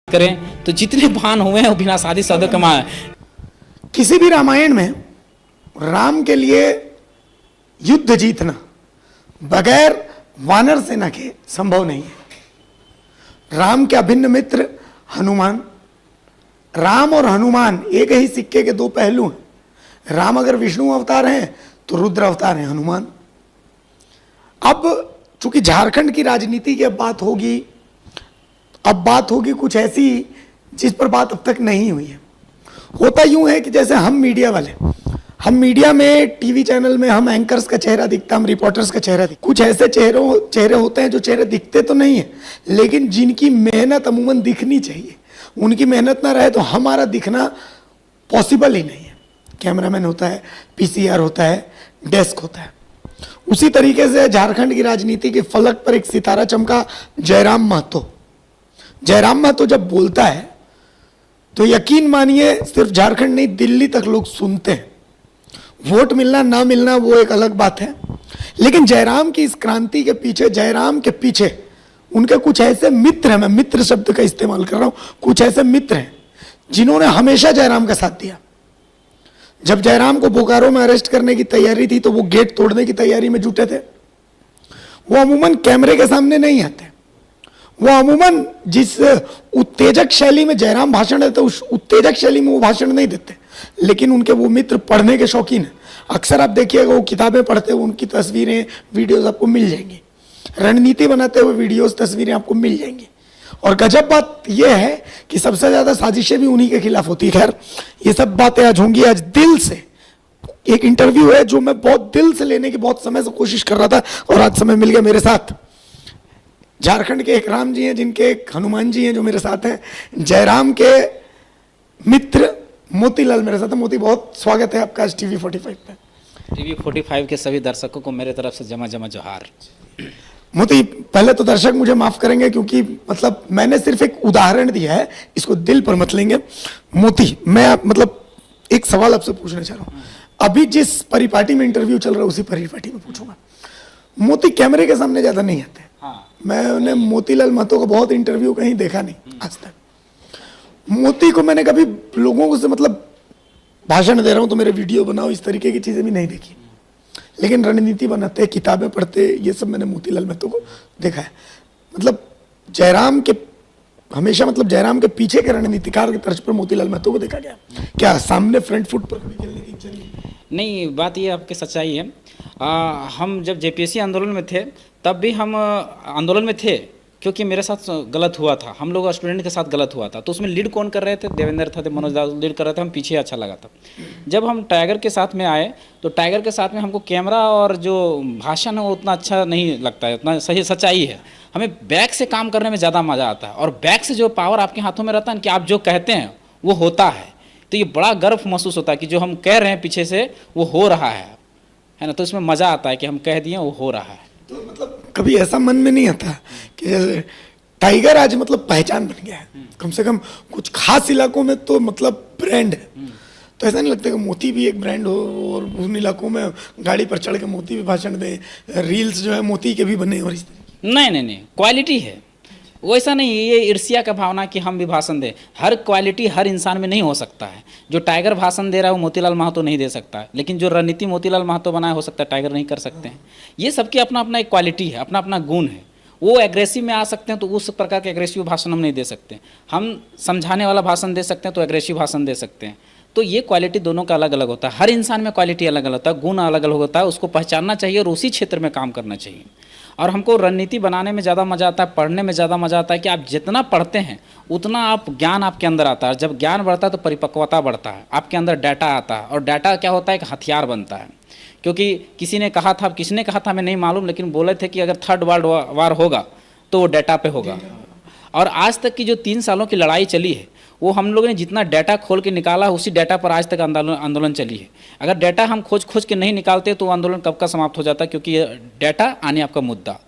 करें तो जितने बाण हुए हैं वो बिना शादी सदो कमाए। किसी भी रामायण में राम के लिए युद्ध जीतना बगैर वानर सेना के संभव नहीं है। राम के अभिन्न मित्र हनुमान, राम और हनुमान एक ही सिक्के के दो पहलू हैं। राम अगर विष्णु अवतार हैं तो रुद्र अवतार हैं हनुमान। अब चूंकि झारखंड की राजनीति की अब बात होगी कुछ ऐसी जिस पर बात अब तक नहीं हुई है। होता यूं है कि जैसे हम मीडिया में टीवी चैनल में हम एंकर्स का चेहरा दिखता, हम रिपोर्टर्स का चेहरा दिखता। कुछ ऐसे चेहरे होते हैं जो चेहरे दिखते तो नहीं है लेकिन जिनकी मेहनत अमूमन दिखनी चाहिए। उनकी मेहनत ना रहे तो हमारा दिखना पॉसिबल ही नहीं है। कैमरामैन होता है, पीसीआर होता है, डेस्क होता है। उसी तरीके से झारखंड की राजनीति के फलक पर एक सितारा चमका जयराम महतो। जयराम महतो जब बोलता है तो यकीन मानिए सिर्फ झारखंड नहीं दिल्ली तक लोग सुनते हैं। वोट मिलना ना मिलना वो एक अलग बात है, लेकिन जयराम की इस क्रांति के पीछे, जयराम के पीछे उनके कुछ ऐसे मित्र हैं, मैं मित्र शब्द का इस्तेमाल कर रहा हूं, कुछ ऐसे मित्र हैं जिन्होंने हमेशा जयराम का साथ दिया। जब जयराम को बोकारो में अरेस्ट करने की तैयारी थी तो वो गेट तोड़ने की तैयारी में जुटे थे। वो अमूमन कैमरे के सामने नहीं आते। वो अमूमन जिस उत्तेजक शैली में जयराम भाषण देते उस उत्तेजक शैली में वो भाषण नहीं देते, लेकिन उनके वो मित्र पढ़ने के शौकीन हैं। अक्सर आप देखिएगा वो किताबें पढ़ते हुए उनकी तस्वीरें, वीडियोस आपको मिल जाएंगी। रणनीति बनाते हुए वीडियोस, तस्वीरें आपको मिल जाएंगी। और गजब बात यह है कि सबसे ज्यादा साजिशें भी उन्हीं के खिलाफ होती है। खैर ये सब बातें आज होंगी। आज दिल से एक इंटरव्यू है जो मैं बहुत दिल से लेने की बहुत समय से कोशिश कर रहा था और आज समय मिल गया। मेरे साथ झारखंड के एक राम जी हैं, जिनके एक हनुमान जी हैं जो मेरे साथ हैं। जयराम के मित्र मोतीलाल मेरे साथ है। मोती, बहुत स्वागत है आपका आज टीवी 45 पे। टीवी 45 के सभी दर्शकों को मेरे तरफ से जमा जमा जोहार। मोती, पहले तो दर्शक मुझे माफ करेंगे क्योंकि मतलब मैंने सिर्फ एक उदाहरण दिया है, इसको दिल पर मत लेंगे। मोती, मैं मतलब एक सवाल आपसे पूछना चाह रहा हूं। अभी जिस परिपाटी में इंटरव्यू चल रहा है उसी परिपाटी में पूछूंगा। मोती कैमरे के सामने ज्यादा नहीं आते। मैंने मोतीलाल महतो का बहुत इंटरव्यू कहीं देखा नहीं आज तक। मोती को मैंने कभी लोगों से मतलब भाषण दे रहा हूं तो मेरे वीडियो बनाओ इस तरीके की चीजें भी नहीं देखी, लेकिन रणनीति बनाते, किताबें पढ़ते, ये सब मैंने मोतीलाल महतो को देखा है। मतलब जयराम के हमेशा मतलब जयराम के पीछे के रणनीतिकार के तर्ज पर मोतीलाल महतो को देखा गया। क्या सामने फ्रंट फुट पर कभी खेलने की इच्छा नहीं? बात ये आपकी सच्चाई है। हम जब जेपीएससी आंदोलन में थे तब भी हम आंदोलन में थे क्योंकि मेरे साथ गलत हुआ था। हम लोग स्टूडेंट के साथ गलत हुआ था तो उसमें लीड कौन कर रहे थे? देवेंद्र थे, मनोज दास लीड कर रहे थे, हम पीछे अच्छा लगा था। जब हम टाइगर के साथ में आए तो टाइगर के साथ में हमको कैमरा और जो भाषण है वो उतना अच्छा नहीं लगता है, उतना सही सच्चाई है। हमें बैक से काम करने में ज़्यादा मज़ा आता है और बैक से जो पावर आपके हाथों में रहता है कि आप जो कहते हैं वो होता है, तो ये बड़ा गर्व महसूस होता है कि जो हम कह रहे हैं पीछे से वो हो रहा है ना। तो इसमें मज़ा आता है कि हम कह दिए वो हो रहा है। तो मतलब कभी ऐसा मन में नहीं आता कि जैसे टाइगर आज मतलब पहचान बन गया है, कम से कम कुछ खास इलाकों में तो मतलब ब्रांड है, तो ऐसा नहीं लगता कि मोती भी एक ब्रांड हो और उन इलाकों में गाड़ी पर चढ़ के मोती भी भाषण दे, रील्स जो है मोती के भी बने और इस तरीके? नहीं, क्वालिटी है वैसा नहीं। ये ईर्ष्या का भावना कि हम भी भाषण दें, हर क्वालिटी हर इंसान में नहीं हो सकता है। जो टाइगर भाषण दे रहा है वो मोतीलाल महतो नहीं दे सकता है, लेकिन जो रणनीति मोतीलाल महतो बनाया हो सकता है टाइगर नहीं कर सकते हैं। ये सबकी अपना अपना एक क्वालिटी है, अपना अपना गुण है। वो एग्रेसिव में आ सकते हैं तो उस प्रकार के एग्रेसिव भाषण हम नहीं दे सकते। हम समझाने वाला भाषण दे सकते हैं तो एग्रेसिव भाषण दे सकते हैं। तो ये क्वालिटी दोनों का अलग अलग होता है। हर इंसान में क्वालिटी अलग अलग होता है, गुण अलग अलग होता है। उसको पहचानना चाहिए और उसी क्षेत्र में काम करना चाहिए। और हमको रणनीति बनाने में ज़्यादा मज़ा आता है, पढ़ने में ज़्यादा मज़ा आता है कि आप जितना पढ़ते हैं उतना आप ज्ञान आपके अंदर आता है। जब ज्ञान बढ़ता है तो परिपक्वता बढ़ता है, आपके अंदर डाटा आता है और डाटा क्या होता है? एक हथियार बनता है। क्योंकि किसने कहा था हमें नहीं मालूम, लेकिन बोले थे कि अगर थर्ड वर्ल्ड वार होगा तो वो डाटा पे होगा। और आज तक की जो 3 सालों की लड़ाई चली है वो हम लोगों ने जितना डाटा खोल के निकाला उसी डाटा पर आज तक आंदोलन चली है। अगर डाटा हम खोज के नहीं निकालते तो आंदोलन कब का समाप्त हो जाता, क्योंकि ये डाटा आने आपका मुद्दा,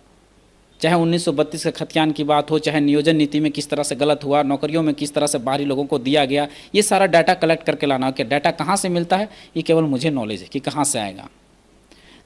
चाहे 1932 के खतियान की बात हो, चाहे नियोजन नीति में किस तरह से गलत हुआ, नौकरियों में किस तरह से बाहरी लोगों को दिया गया, ये सारा डाटा कलेक्ट करके लाना। कि डाटा कहाँ से मिलता है ये केवल मुझे नॉलेज है कि कहाँ से आएगा।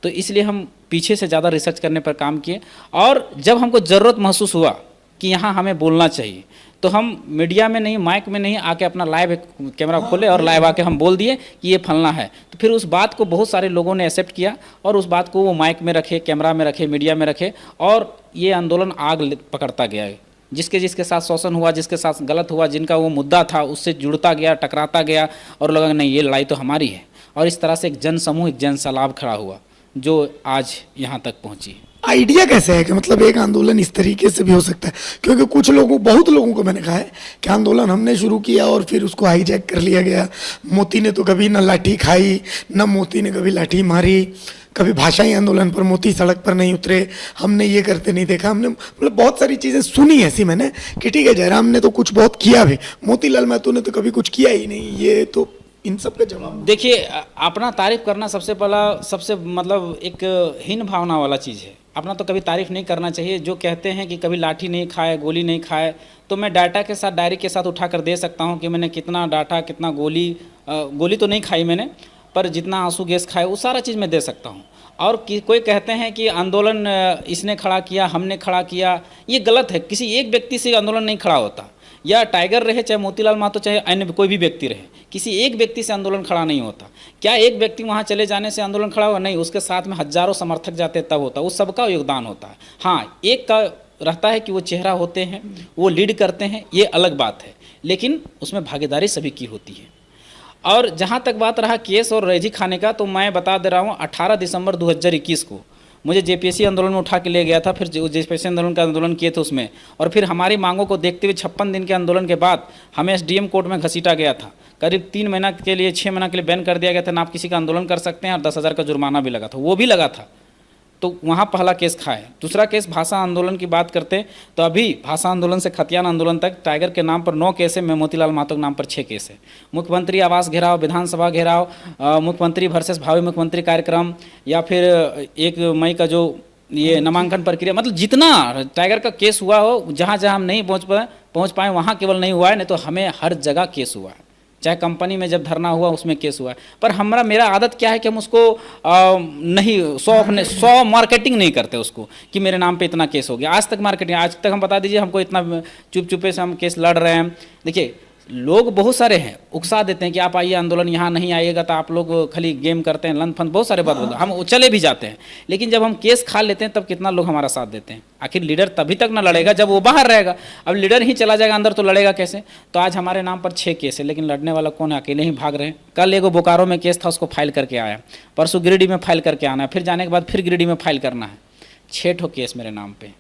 तो इसलिए हम पीछे से ज़्यादा रिसर्च करने पर काम किए। और जब हमको ज़रूरत महसूस हुआ कि यहाँ हमें बोलना चाहिए, तो हम मीडिया में नहीं, माइक में नहीं, आके अपना लाइव कैमरा खोले और लाइव आके हम बोल दिए कि ये फलना है। तो फिर उस बात को बहुत सारे लोगों ने एक्सेप्ट किया और उस बात को वो माइक में रखे, कैमरा में रखे, मीडिया में रखे, और ये आंदोलन आग पकड़ता गया है। जिसके जिसके साथ शोषण हुआ, जिसके साथ गलत हुआ, जिनका वो मुद्दा था उससे जुड़ता गया, टकराता गया, और लगा नहीं ये लड़ाई तो हमारी है। और इस तरह से एक जन समूह, एक जन सैलाब खड़ा हुआ जो आज यहाँ तक पहुँची। आइडिया कैसे है कि मतलब एक आंदोलन इस तरीके से भी हो सकता है? क्योंकि कुछ लोगों, बहुत लोगों को मैंने कहा है कि आंदोलन हमने शुरू किया और फिर उसको हाईजैक कर लिया गया। मोती ने तो कभी न लाठी खाई, न मोती ने कभी लाठी मारी, कभी भाषाई आंदोलन पर मोती सड़क पर नहीं उतरे, हमने ये करते नहीं देखा। हमने मतलब बहुत सारी चीज़ें सुनी ऐसी मैंने कि ठीक है जयराम ने तो कुछ बहुत किया भी, मोतीलाल महतो ने तो कभी कुछ किया ही नहीं। ये तो इन सब का जवाब देखिए, अपना तारीफ करना सबसे पहला, सबसे मतलब एक हीन भावना वाला चीज़ है। अपना तो कभी तारीफ नहीं करना चाहिए। जो कहते हैं कि कभी लाठी नहीं खाए, गोली नहीं खाए, तो मैं डाटा के साथ, डायरी के साथ उठा कर दे सकता हूं कि मैंने कितना डाटा, कितना गोली तो नहीं खाई मैंने, पर जितना आंसू गैस खाए वो सारा चीज़ मैं दे सकता हूं। और कोई कहते हैं कि आंदोलन इसने खड़ा किया, हमने खड़ा किया, ये गलत है। किसी एक व्यक्ति से आंदोलन नहीं खड़ा होता, या टाइगर रहे, चाहे मोतीलाल महतो, चाहे अन्य कोई भी व्यक्ति रहे, किसी एक व्यक्ति से आंदोलन खड़ा नहीं होता। क्या एक व्यक्ति वहाँ चले जाने से आंदोलन खड़ा हुआ? नहीं, उसके साथ में हजारों समर्थक जाते तब होता। उस सबका योगदान होता है। हाँ, एक का रहता है कि वो चेहरा होते हैं, वो लीड करते हैं, ये अलग बात है, लेकिन उसमें भागीदारी सभी की होती है। और जहाँ तक बात रहा केस और रैजी खाने का, तो मैं बता दे रहा हूँ 18 दिसंबर 2021 को मुझे जेपीएससी आंदोलन में उठा के ले गया था। फिर जेपीएससी आंदोलन का आंदोलन किए थे उसमें, और फिर हमारी मांगों को देखते हुए 56 दिन के आंदोलन के बाद हमें एसडीएम कोर्ट में घसीटा गया था। करीब 3 महीना के लिए, 6 महीना के लिए बैन कर दिया गया था, ना आप किसी का आंदोलन कर सकते हैं, और 10,000 का जुर्माना भी लगा था, वो भी लगा था। तो वहाँ पहला केस खाए। दूसरा केस भाषा आंदोलन की बात करते तो अभी भाषा आंदोलन से खतियान आंदोलन तक टाइगर के नाम पर 9 केस है, मैं मोतीलाल महतो के नाम पर 6 केस है। मुख्यमंत्री आवास घेराव, विधानसभा घेराव, मुख्यमंत्री वर्सेस भावी मुख्यमंत्री कार्यक्रम, या फिर 1 मई का जो ये नामांकन प्रक्रिया, मतलब जितना टाइगर का केस हुआ हो, जहाँ जहाँ हम नहीं पहुँच पाए वहाँ केवल नहीं हुआ है, नहीं तो हमें हर जगह केस हुआ है। चाहे कंपनी में जब धरना हुआ उसमें केस हुआ है। पर मेरा आदत क्या है कि हम उसको नहीं 100 मार्केटिंग नहीं करते उसको कि मेरे नाम पे इतना केस हो गया। आज तक मार्केटिंग, आज तक हम बता दीजिए हमको इतना चुप चुपे से हम केस लड़ रहे हैं। देखिए, लोग बहुत सारे हैं, उकसा देते हैं कि आप आइए आंदोलन, यहाँ नहीं आइएगा तो आप लोग खाली गेम करते हैं, लन फन, बहुत सारे बात बोलते हैं, हम चले भी जाते हैं। लेकिन जब हम केस खा लेते हैं तब कितना लोग हमारा साथ देते हैं। आखिर लीडर तभी तक ना लड़ेगा जब वो बाहर रहेगा। अब लीडर ही चला जाएगा अंदर तो लड़ेगा कैसे? तो आज हमारे नाम पर 6 केस है, लेकिन लड़ने वाला कौन है? अकेले ही भाग रहे हैं। कल एगो बोकारो में केस था, उसको फाइल करके आया, परसों गिरिडीह में फाइल करके आना है, फिर जाने के बाद फिर गिरिडीह में फाइल करना है। 6 ठो केस मेरे नाम पे,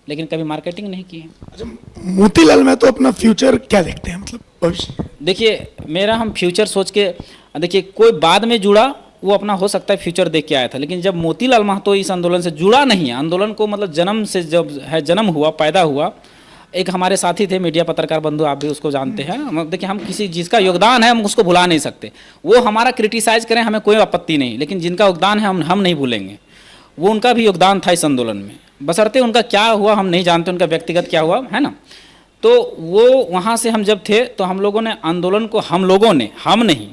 लेकिन कभी मार्केटिंग नहीं की है। अच्छा, मोतीलाल में तो अपना फ्यूचर क्या देखते हैं, मतलब भविष्य? देखिए, मेरा हम फ्यूचर सोच के, देखिए कोई बाद में जुड़ा वो अपना हो सकता है फ्यूचर देख के आया था, लेकिन जब मोतीलाल महतो इस आंदोलन से जुड़ा नहीं है, आंदोलन को मतलब जन्म से जब है, जन्म हुआ, पैदा हुआ, एक हमारे साथी थे मीडिया पत्रकार बंधु, आप भी उसको जानते हैं। देखिए, हम किसी जिसका योगदान है हम उसको भुला नहीं सकते। वो हमारा क्रिटिसाइज करें, हमें कोई आपत्ति नहीं, लेकिन जिनका योगदान है हम नहीं भूलेंगे। वो उनका भी योगदान था इस आंदोलन में, बशर्ते उनका क्या हुआ हम नहीं जानते, उनका व्यक्तिगत क्या हुआ है ना। तो वो वहाँ से हम जब थे तो हम लोगों ने आंदोलन को, हम लोगों ने, हम नहीं,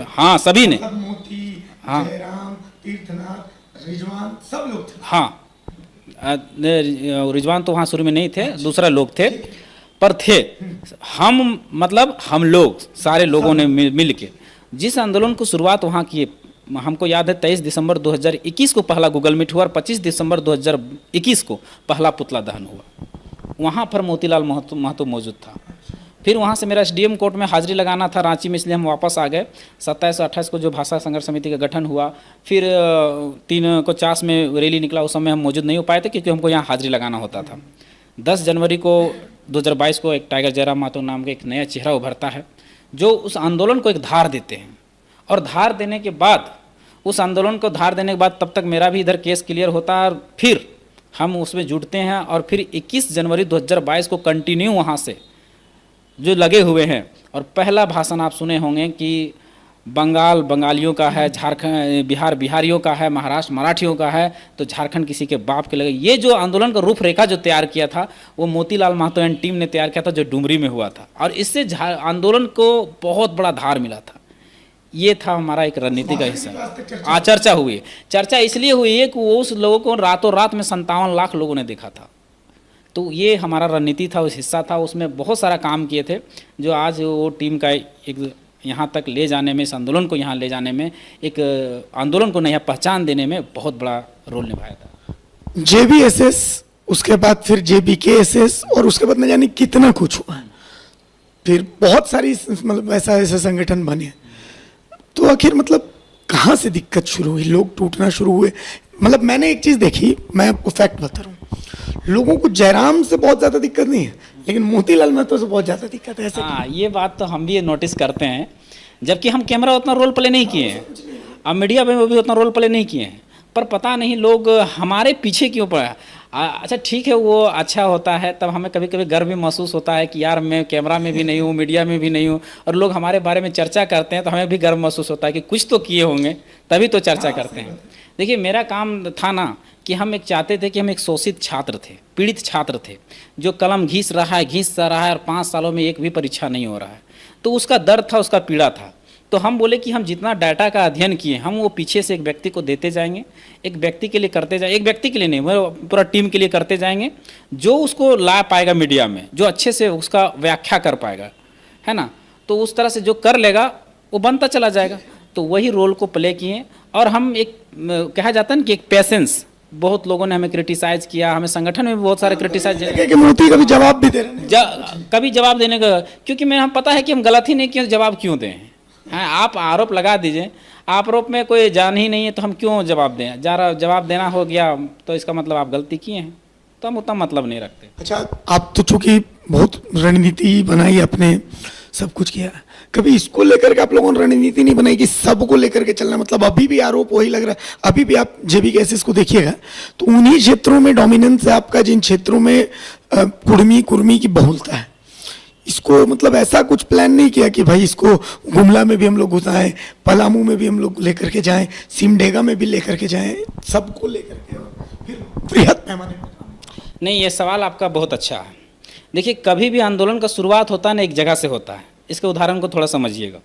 हाँ सभी ने, मोती, हाँ, जयराम, तीर्थनाथ, रिजवान, सब लोग थे। हाँ, रिजवान तो वहाँ शुरू में नहीं थे, दूसरा लोग थे, पर थे हम, मतलब हम लोग सारे लोगों ने मिल के जिस आंदोलन को शुरुआत वहाँ किए। हमको याद है 23 दिसंबर 2021 को पहला गूगल मीट हुआ, और 25 दिसंबर 2021 को पहला पुतला दहन हुआ। वहाँ पर मोतीलाल महतो मौजूद था। फिर वहाँ से मेरा एसडीएम कोर्ट में हाजिरी लगाना था रांची में, इसलिए हम वापस आ गए। 27 और 28 को जो भाषा संघर्ष समिति का गठन हुआ, फिर 3 को चास में रैली निकला, उस समय हम मौजूद नहीं हो पाए थे क्योंकि हमको यहाँ हाजिरी लगाना होता था। 10 जनवरी को 2022 को एक टाइगर जयराम महतो नाम का एक नया चेहरा उभरता है, जो उस आंदोलन को एक धार देते हैं। और धार देने के बाद, उस आंदोलन को धार देने के बाद, तब तक मेरा भी इधर केस क्लियर होता है, और फिर हम उसमें जुड़ते हैं। और फिर 21 जनवरी 2022 को कंटिन्यू वहाँ से जो लगे हुए हैं। और पहला भाषण आप सुने होंगे कि बंगाल बंगालियों का है, झारखंड बिहार बिहारियों का है, महाराष्ट्र मराठियों का है, तो झारखंड किसी के बाप के लगे। ये जो आंदोलन का रूपरेखा जो तैयार किया था वो मोतीलाल महतो एंड टीम ने तैयार किया था, जो डुमरी में हुआ था, और इससे आंदोलन को बहुत बड़ा धार मिला था। ये था हमारा एक रणनीति का हिस्सा। चर्चा हुई, चर्चा इसलिए हुई है कि वो उस लोगों को रातों रात में 57 लाख लोगों ने देखा था। तो ये हमारा रणनीति था, उस हिस्सा था, उसमें बहुत सारा काम किए थे जो आज वो टीम का एक यहाँ तक ले जाने में, इस आंदोलन को यहाँ ले जाने में, एक आंदोलन को नया पहचान देने में बहुत बड़ा रोल निभाया था। JBSS, उसके बाद फिर JBKSS, और उसके बाद न जाने कितना कुछ हुआ, फिर बहुत सारी मतलब ऐसे संगठन बने। तो आखिर मतलब कहाँ से दिक्कत शुरू हुई, लोग टूटना शुरू हुए? मतलब मैंने एक चीज़ देखी, मैं आपको फैक्ट बता रहा हूँ, लोगों को जयराम से बहुत ज़्यादा दिक्कत नहीं है, लेकिन मोतीलाल महतो से बहुत ज़्यादा दिक्कत है। ऐसे हाँ, ये बात तो हम भी नोटिस करते हैं, जबकि हम कैमरा उतना रोल प्ले नहीं किए हैं, अब मीडिया में भी उतना रोल प्ले नहीं किए हैं, पर पता नहीं लोग हमारे पीछे क्यों पड़ा। अच्छा ठीक है, वो अच्छा होता है, तब हमें कभी कभी गर्व भी महसूस होता है कि यार मैं कैमरा में भी नहीं हूँ, मीडिया में भी नहीं हूँ, और लोग हमारे बारे में चर्चा करते हैं तो हमें भी गर्व महसूस होता है कि कुछ तो किए होंगे तभी तो चर्चा करते हैं। देखिए, मेरा काम था ना कि हम एक चाहते थे कि हम एक शोषित छात्र थे, पीड़ित छात्र थे, जो कलम घिस रहा है और 5 सालों में एक भी परीक्षा नहीं हो रहा है, तो उसका दर्द था, उसका पीड़ा था। तो हम बोले कि हम जितना डाटा का अध्ययन किए हम वो पीछे से एक व्यक्ति को देते जाएंगे, एक व्यक्ति के लिए करते जाएंगे, एक व्यक्ति के लिए नहीं, वो पूरा टीम के लिए करते जाएंगे, जो उसको ला पाएगा मीडिया में, जो अच्छे से उसका व्याख्या कर पाएगा, है ना, तो उस तरह से जो कर लेगा वो बनता चला जाएगा। तो वही रोल को प्ले किए, और हम एक कहा जाता है ना कि एक पेशेंस, बहुत लोगों ने हमें क्रिटिसाइज किया, हमें संगठन में भी बहुत सारे क्रिटिसाइज कि मोती कभी जवाब भी दे रहे हैं, कभी जवाब देने का, क्योंकि मैं हम पता है कि हम गलत ही नहीं किए, जवाब क्यों दें। हाँ, आप आरोप लगा दीजिए, आरोप में कोई जान ही नहीं है तो हम क्यों जवाब दें। जवाब देना हो गया तो इसका मतलब आप गलती किए हैं, तो हम उतना मतलब नहीं रखते। अच्छा, आप तो चूंकि बहुत रणनीति बनाई आपने, सब कुछ किया, कभी इसको लेकर के आप लोगों ने रणनीति नहीं बनाई कि सबको लेकर के चलना? मतलब अभी भी आरोप वही लग रहा है, अभी भी आप JBKSS को देखिएगा तो उन्हीं क्षेत्रों में डोमिनेंस है आपका, जिन क्षेत्रों में कुर्मी की बहुलता है। इसको मतलब ऐसा कुछ प्लान नहीं किया कि भाई इसको गुमला में भी हम लोग घुसाएं, पलामू में भी हम लोग लेकर के जाएं, सिमडेगा में भी लेकर के जाएं, सबको लेकर के फिर बृहद पैमाने पर? नहीं, ये सवाल आपका बहुत अच्छा है। देखिए, कभी भी आंदोलन का शुरुआत होता है ना एक जगह से होता है, इसके उदाहरण को थोड़ा समझिएगा।